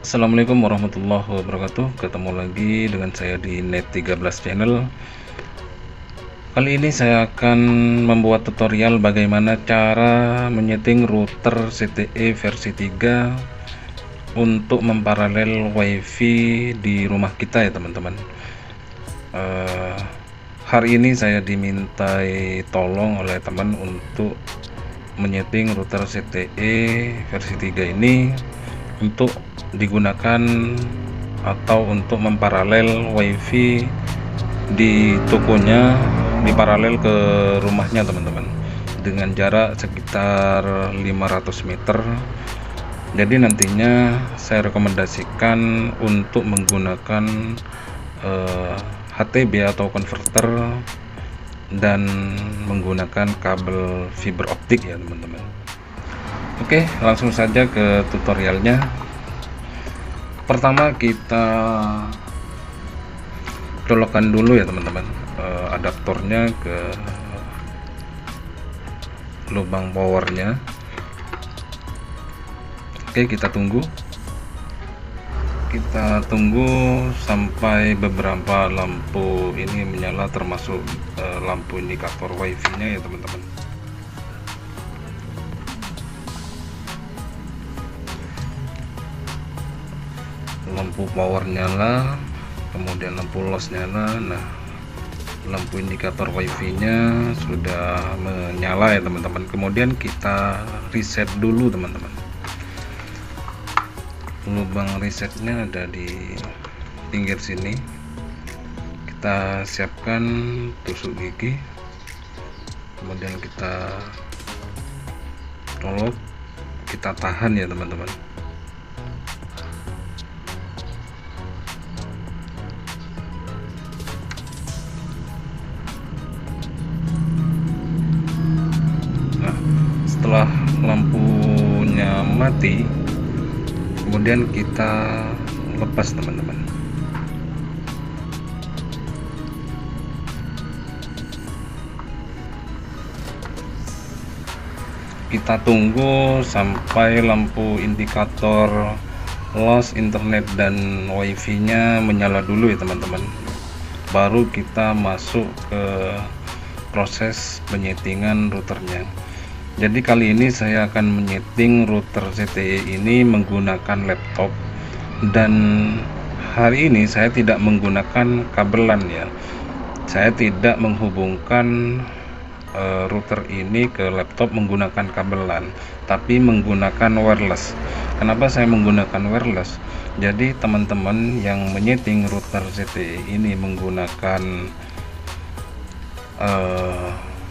Assalamualaikum warahmatullahi wabarakatuh. Ketemu lagi dengan saya di Net13 Channel. Kali ini saya akan membuat tutorial bagaimana cara menyeting router CTE versi 3 untuk memparalel WiFi di rumah kita ya teman-teman. Hari ini saya dimintai tolong oleh teman untuk menyeting router CTE versi 3 ini untuk digunakan atau untuk memparalel WiFi di tokonya, diparalel ke rumahnya teman-teman, dengan jarak sekitar 500 meter. Jadi nantinya saya rekomendasikan untuk menggunakan HTB atau konverter dan menggunakan kabel fiber optik ya teman-teman. Oke, langsung saja ke tutorialnya. Pertama kita colokkan dulu ya teman-teman adaptornya ke lubang powernya. Oke, kita tunggu sampai beberapa lampu ini menyala, termasuk lampu indikator WiFi nya ya teman-teman. Lampu power nyala, kemudian lampu loss nyala. Nah, lampu indikator WiFi nya sudah menyala ya teman-teman. Kemudian kita reset dulu teman-teman. Lubang resetnya ada di pinggir sini. Kita siapkan tusuk gigi, kemudian kita colok, kita tahan ya teman-teman. Setelah lampunya mati, kemudian kita lepas teman-teman. Kita tunggu sampai lampu indikator loss internet dan WiFi nya menyala dulu ya teman-teman, baru kita masuk ke proses penyetingan routernya. Jadi kali ini saya akan menyeting router CTE ini menggunakan laptop, dan hari ini saya tidak menggunakan kabelan ya. Saya tidak menghubungkan router ini ke laptop menggunakan kabelan, tapi menggunakan wireless. Kenapa saya menggunakan wireless? Jadi teman-teman yang menyeting router CTE ini menggunakan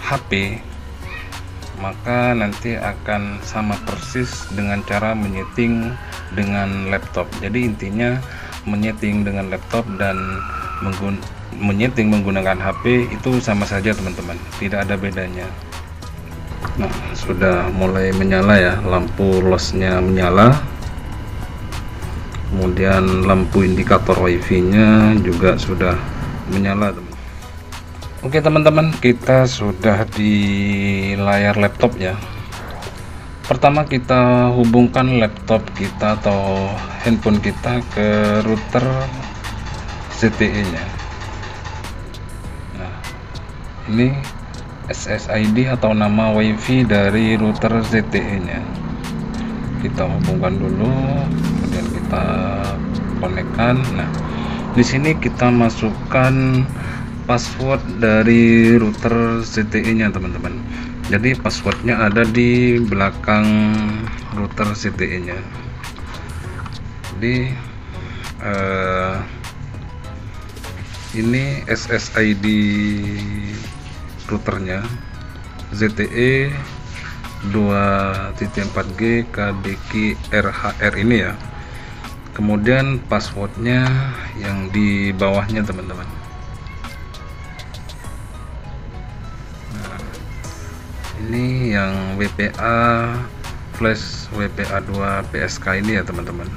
HP, maka nanti akan sama persis dengan cara menyeting dengan laptop. Jadi intinya menyeting dengan laptop dan menyeting menggunakan HP itu sama saja teman-teman, tidak ada bedanya. Nah, sudah mulai menyala ya, lampu lossnya menyala, kemudian lampu indikator WiFi nya juga sudah menyala teman. Oke teman-teman, kita sudah di layar laptop ya. Pertama kita hubungkan laptop kita atau handphone kita ke router CTE nya. Nah, ini SSID atau nama WiFi dari router CTE nya. Kita hubungkan dulu, kemudian kita konekkan. Nah, di sini kita masukkan password dari router CTE nya teman-teman. Jadi passwordnya ada di belakang router CTE nya. Jadi ini SSID routernya ZTE 2.4G KDK RHR ini ya. Kemudian passwordnya yang di bawahnya teman-teman. Ini yang WPA flash WPA2 PSK ini ya teman-teman.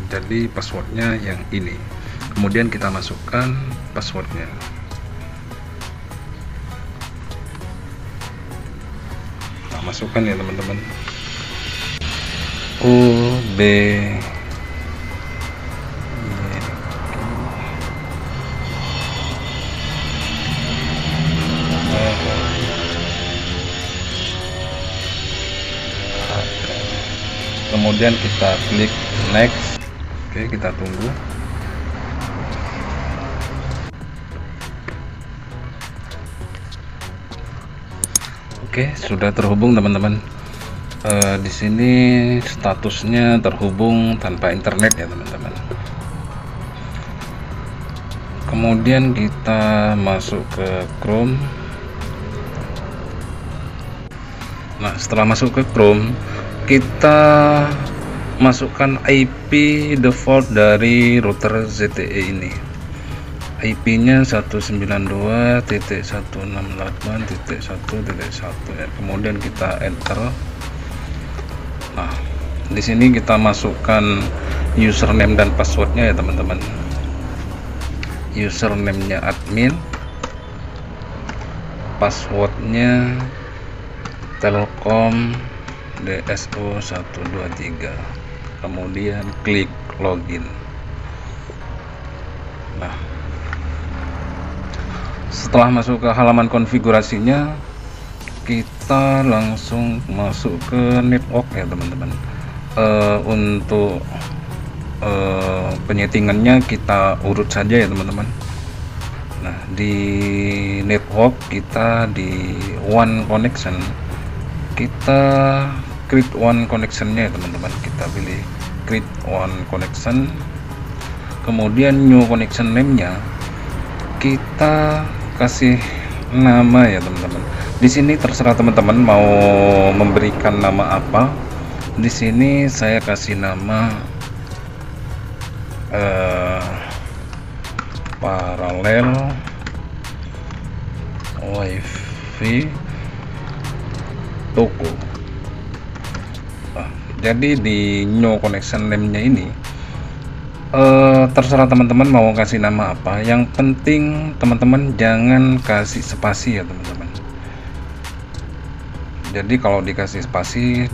Jadi passwordnya yang ini. Kemudian kita masukkan passwordnya. Kita masukkan ya teman-teman. UB kemudian kita klik next. Oke, kita tunggu. Oke, sudah terhubung teman-teman. Di sini statusnya terhubung tanpa internet ya teman-teman. Kemudian kita masuk ke Chrome. Nah, setelah masuk ke Chrome, kita masukkan IP default dari router ZTE ini. IP-nya 192.168.1.1 ya. Kemudian kita enter. Nah, di sini kita masukkan username dan passwordnya ya teman-teman. Username-nya admin, passwordnya Telkom DSO 123, kemudian klik login. Nah, setelah masuk ke halaman konfigurasinya, kita langsung masuk ke network ya teman-teman. Untuk penyetingannya kita urut saja ya teman-teman. Nah, di network kita di one connection, kita create one connectionnya ya teman-teman. Kita pilih create one connection, kemudian new connection name-nya kita kasih nama ya teman-teman. Di sini terserah teman-teman mau memberikan nama apa. Di sini saya kasih nama paralel wifi toko. Nah, jadi di new connection name-nya ini terserah teman-teman mau kasih nama apa. Yang penting teman-teman jangan kasih spasi ya teman-teman. Jadi kalau dikasih spasi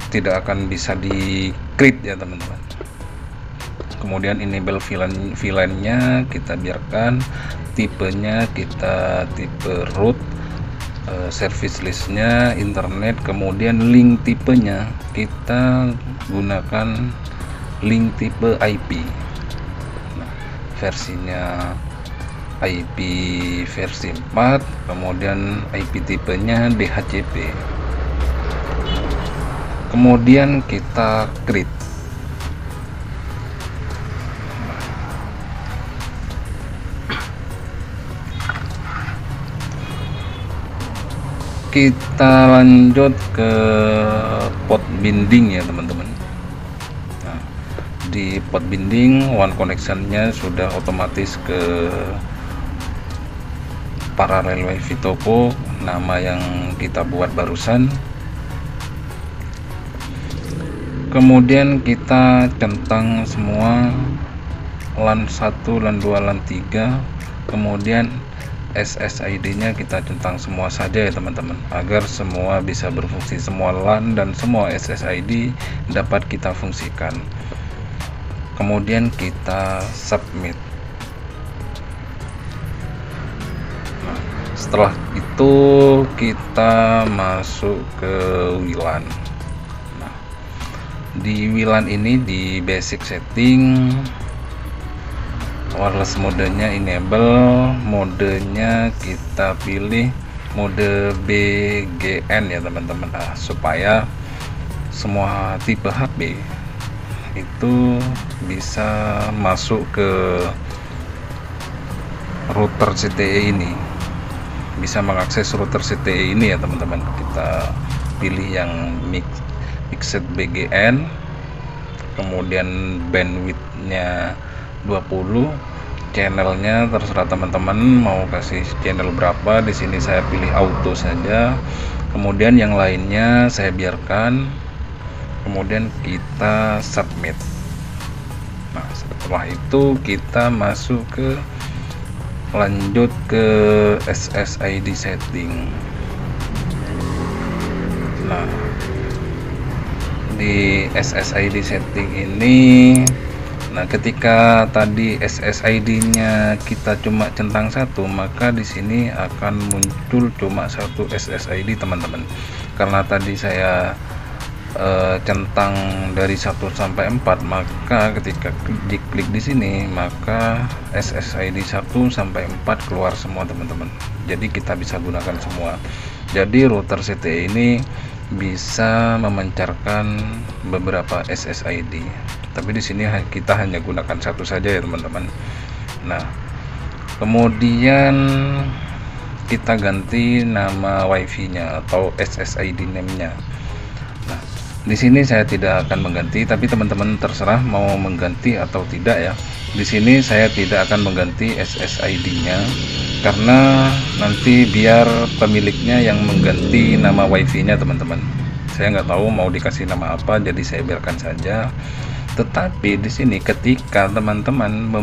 tidak akan bisa di create ya teman-teman. Kemudian enable VLAN-nya kita biarkan, tipenya kita tipe root, service listnya internet, kemudian link tipenya kita gunakan link tipe IP. Nah, versinya IP versi 4, kemudian IP tipenya DHCP. Kemudian kita create. Kita lanjut ke port binding ya teman-teman. Nah, di port binding one connection-nya sudah otomatis ke paralel wifi toko, nama yang kita buat barusan. Kemudian kita centang semua LAN 1, LAN 2, LAN 3, kemudian SSID-nya kita centang semua saja ya teman-teman, agar semua bisa berfungsi, semua LAN dan semua SSID dapat kita fungsikan. Kemudian kita submit. Nah, setelah itu kita masuk ke WLAN. Nah, di WLAN ini di basic setting wireless modenya enable, modenya kita pilih mode BGN ya teman-teman, supaya semua tipe HP itu bisa masuk ke router ZTE ini, bisa mengakses router ZTE ini ya teman-teman. Kita pilih yang mixed BGN, kemudian bandwidthnya 20, channelnya terserah teman-teman mau kasih channel berapa. Di sini saya pilih auto saja, kemudian yang lainnya saya biarkan, kemudian kita submit. Nah, setelah itu kita masuk ke lanjut ke SSID setting. Nah, di SSID setting ini, nah ketika tadi SSID-nya kita cuma centang satu, maka di sini akan muncul cuma satu SSID teman-teman. Karena tadi saya centang dari 1 sampai 4, maka ketika diklik di sini maka SSID 1 sampai 4 keluar semua teman-teman. Jadi kita bisa gunakan semua. Jadi router CTE ini bisa memancarkan beberapa SSID, tapi di sini kita hanya gunakan satu saja ya teman-teman. Nah, kemudian kita ganti nama WiFi-nya atau SSID name-nya. Nah, di sini saya tidak akan mengganti, tapi teman-teman terserah mau mengganti atau tidak ya. Di sini saya tidak akan mengganti SSID-nya karena nanti biar pemiliknya yang mengganti nama WiFi-nya teman-teman. Saya nggak tahu mau dikasih nama apa, jadi saya biarkan saja. Tetapi di sini ketika teman-teman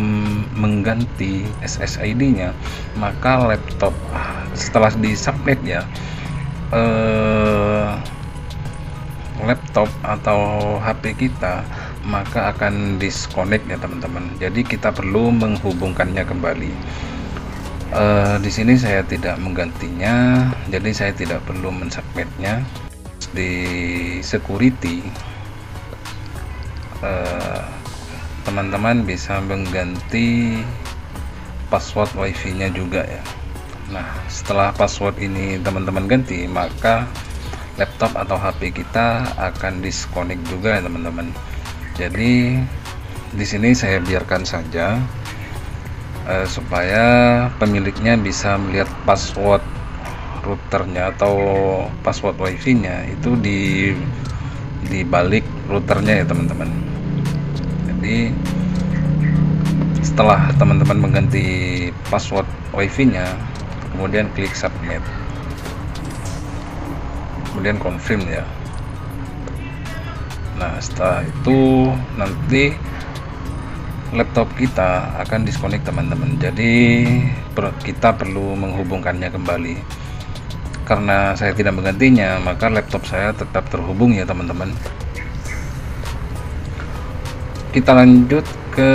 mengganti SSID-nya, maka laptop setelah di subnet ya, laptop atau HP kita maka akan disconnect ya teman-teman. Jadi kita perlu menghubungkannya kembali. Di sini saya tidak menggantinya, jadi saya tidak perlu mensubnetnya. Di security teman-teman bisa mengganti password WiFi-nya juga ya. Nah, setelah password ini teman-teman ganti, maka laptop atau HP kita akan disconnect juga ya teman-teman. Jadi di sini saya biarkan saja supaya pemiliknya bisa melihat password routernya atau password WiFi-nya itu di balik routernya ya teman-teman. Jadi setelah teman-teman mengganti password WiFi-nya, kemudian klik submit, kemudian confirm ya. Nah, setelah itu nanti laptop kita akan disconnect teman-teman. Jadi kita perlu menghubungkannya kembali. Karena saya tidak menggantinya, maka laptop saya tetap terhubung ya teman-teman. Kita lanjut ke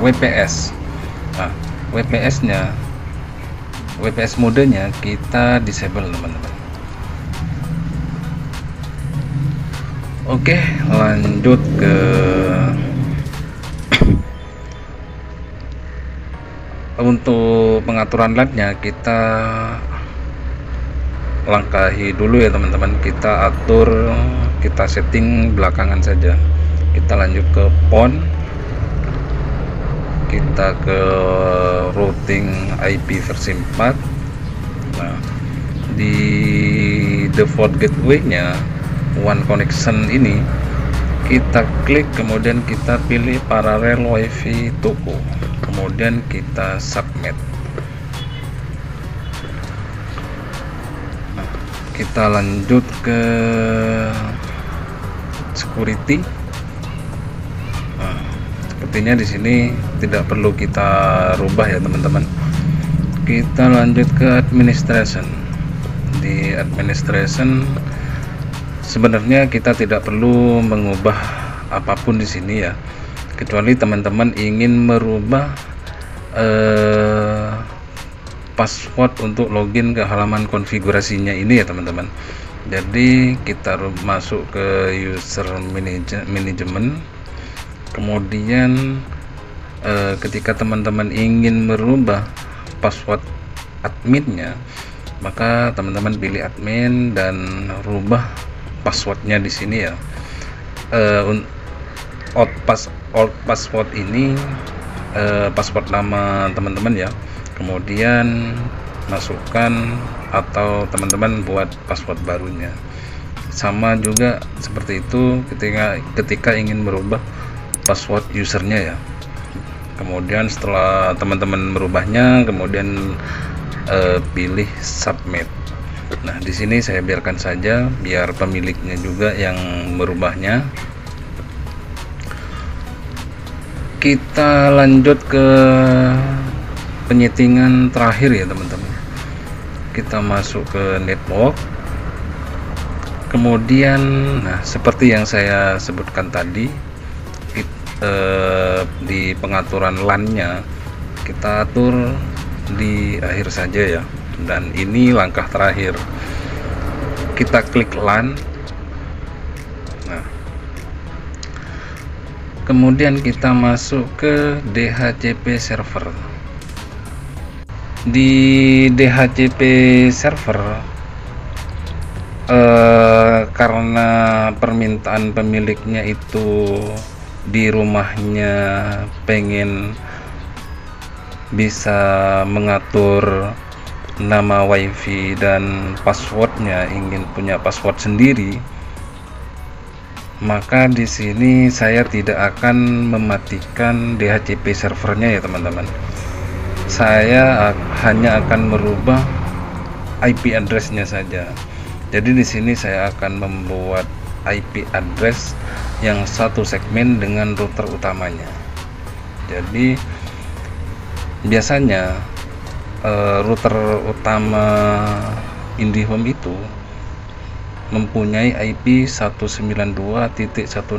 WPS. Nah, WPS modenya kita disable teman-teman. Oke, lanjut ke untuk pengaturan LAN-nya. Kita langkahi dulu ya teman-teman. Kita atur, kita setting belakangan saja. Kita lanjut ke PON, kita ke routing IP versi 4. Nah, di default gateway-nya One Connection ini kita klik, kemudian kita pilih parallel WiFi toko, kemudian kita submit. Nah, kita lanjut ke security. Nah, sepertinya di sini tidak perlu kita rubah ya teman-teman. Kita lanjut ke administration. Di administration sebenarnya kita tidak perlu mengubah apapun di sini ya, kecuali teman-teman ingin merubah password untuk login ke halaman konfigurasinya ini ya teman-teman. Jadi kita masuk ke user management, kemudian ketika teman-teman ingin merubah password adminnya, maka teman-teman pilih admin dan rubah passwordnya di sini ya. Old password ini password nama teman-teman ya, kemudian masukkan atau teman-teman buat password barunya. Sama juga seperti itu ketika ingin merubah password usernya ya. Kemudian setelah teman-teman merubahnya, kemudian pilih submit. Nah, di sini saya biarkan saja biar pemiliknya juga yang merubahnya. Kita lanjut ke penyetingan terakhir ya teman-teman. Kita masuk ke network, kemudian nah seperti yang saya sebutkan tadi, di pengaturan LAN-nya kita atur di akhir saja ya. Dan ini langkah terakhir, kita klik LAN, Kemudian kita masuk ke DHCP server. Di DHCP server, karena permintaan pemiliknya itu di rumahnya pengen bisa mengatur nama wifi dan passwordnya, ingin punya password sendiri, maka di sini saya tidak akan mematikan DHCP servernya ya teman-teman. Saya hanya akan merubah IP address-nya saja. Jadi di sini saya akan membuat IP address yang satu segmen dengan router utamanya. Jadi biasanya router utama IndiHome itu mempunyai IP 192.168.1.1.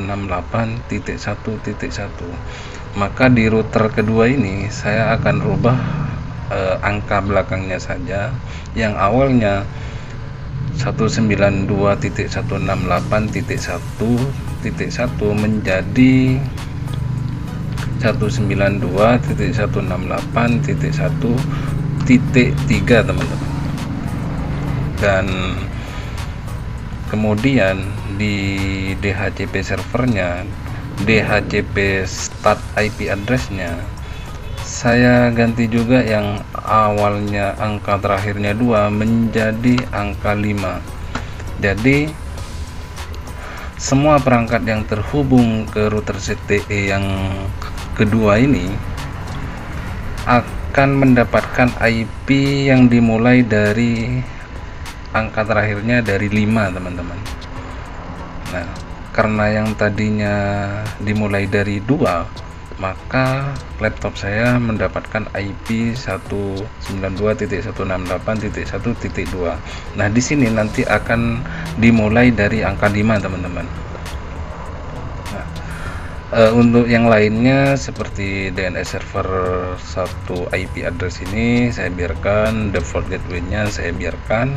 Maka di router kedua ini saya akan rubah angka belakangnya saja, yang awalnya 192.168.1.1 menjadi 192.168.1.3 teman-teman. Dan kemudian di DHCP servernya, DHCP start IP address-nya saya ganti juga, yang awalnya angka terakhirnya 2 menjadi angka 5. Jadi semua perangkat yang terhubung ke router ZTE yang kedua ini akan mendapatkan IP yang dimulai dari angka terakhirnya dari 5 teman-teman. Nah, karena yang tadinya dimulai dari 2, maka laptop saya mendapatkan IP 192.168.1.2. Nah, di sini nanti akan dimulai dari angka 5 teman-teman. Nah, untuk yang lainnya seperti DNS server 1 IP address ini saya biarkan, default gateway-nya saya biarkan.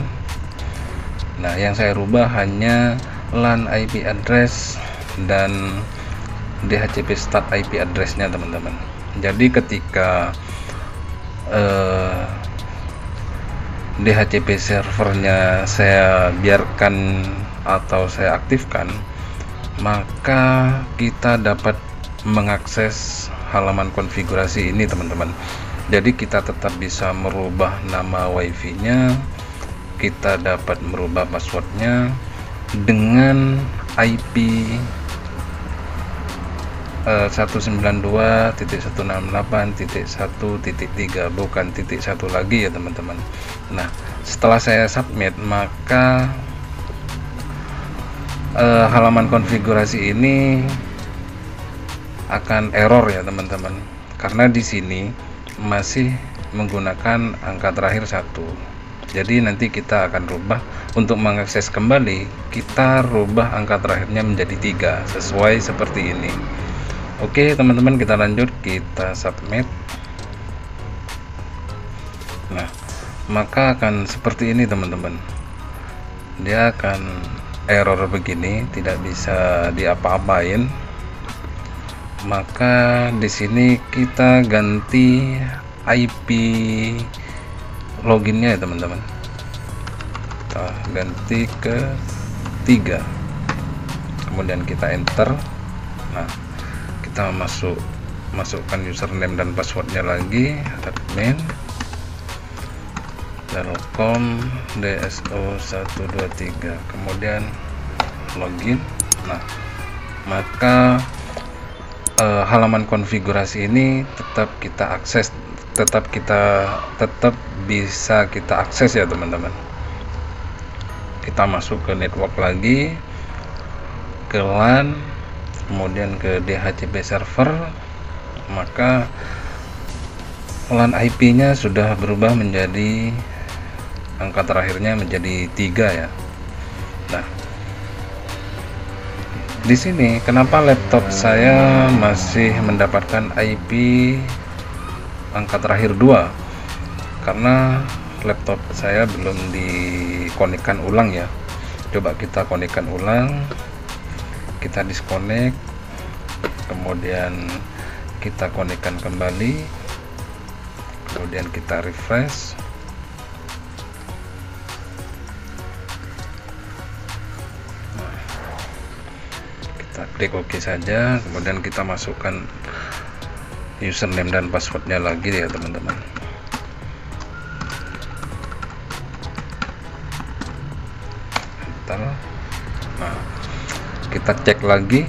Nah, yang saya rubah hanya LAN IP address dan DHCP start IP address-nya teman-teman. Jadi ketika DHCP servernya saya biarkan atau saya aktifkan, maka kita dapat mengakses halaman konfigurasi ini teman-teman. Jadi kita tetap bisa merubah nama wifi-nya, kita dapat merubah passwordnya dengan IP 192.168.1.3, bukan titik 1 lagi ya teman-teman. Nah, setelah saya submit, maka halaman konfigurasi ini akan error ya teman-teman, karena di sini masih menggunakan angka terakhir 1. Jadi nanti kita akan rubah, untuk mengakses kembali kita rubah angka terakhirnya menjadi 3 sesuai seperti ini. Oke teman-teman, kita lanjut, kita submit. Nah, maka akan seperti ini teman-teman. Dia akan error begini, tidak bisa diapa-apain. Maka di sini kita ganti IP loginnya ya teman-teman. Kita ganti ke 3. Kemudian kita enter. Nah, kita masukkan username dan passwordnya lagi, admin Telkom DSO123, kemudian login. Nah, maka halaman konfigurasi ini tetap kita akses, tetap bisa kita akses ya teman-teman. Kita masuk ke network lagi, ke LAN, kemudian ke DHCP server, maka LAN IP-nya sudah berubah menjadi angka terakhirnya menjadi 3 ya. Nah, di sini kenapa laptop saya masih mendapatkan IP angka terakhir 2? Karena laptop saya belum dikonekkan ulang ya. Coba kita konekkan ulang, kita disconnect, kemudian kita konekkan kembali, kemudian kita refresh. Kita klik OK saja, kemudian kita masukkan username dan passwordnya lagi ya teman-teman. Nah, kita cek lagi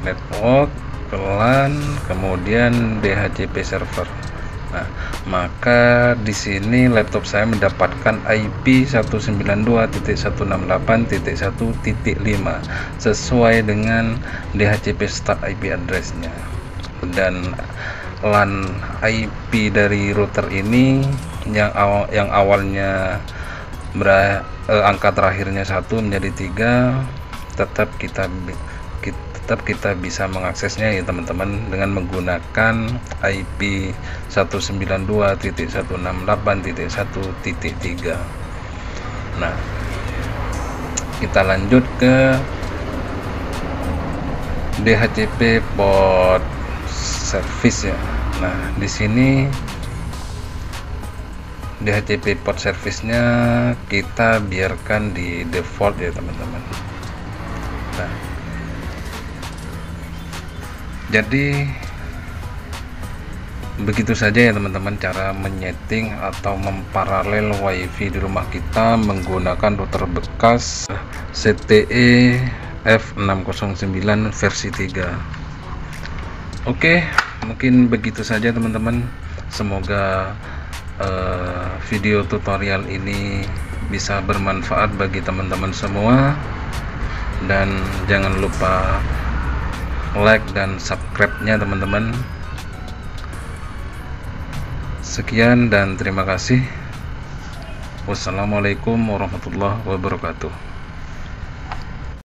network, LAN, kemudian DHCP server. Nah, maka di sini laptop saya mendapatkan IP 192.168.1.5 sesuai dengan DHCP start IP address-nya, dan LAN IP dari router ini yang awalnya angka terakhirnya 1 menjadi 3, tetap kita bisa mengaksesnya ya teman-teman dengan menggunakan IP 192.168.1.3. Nah, kita lanjut ke DHCP port service ya. Nah, di sini DHCP port service-nya kita biarkan di default ya teman-teman. Nah, jadi begitu saja ya teman-teman cara menyeting atau memparalel WiFi di rumah kita menggunakan router bekas ZTE F609 versi 3. Oke, mungkin begitu saja teman-teman. Semoga video tutorial ini bisa bermanfaat bagi teman-teman semua, dan jangan lupa like dan subscribe-nya teman-teman. Sekian dan terima kasih. Wassalamualaikum warahmatullahi wabarakatuh.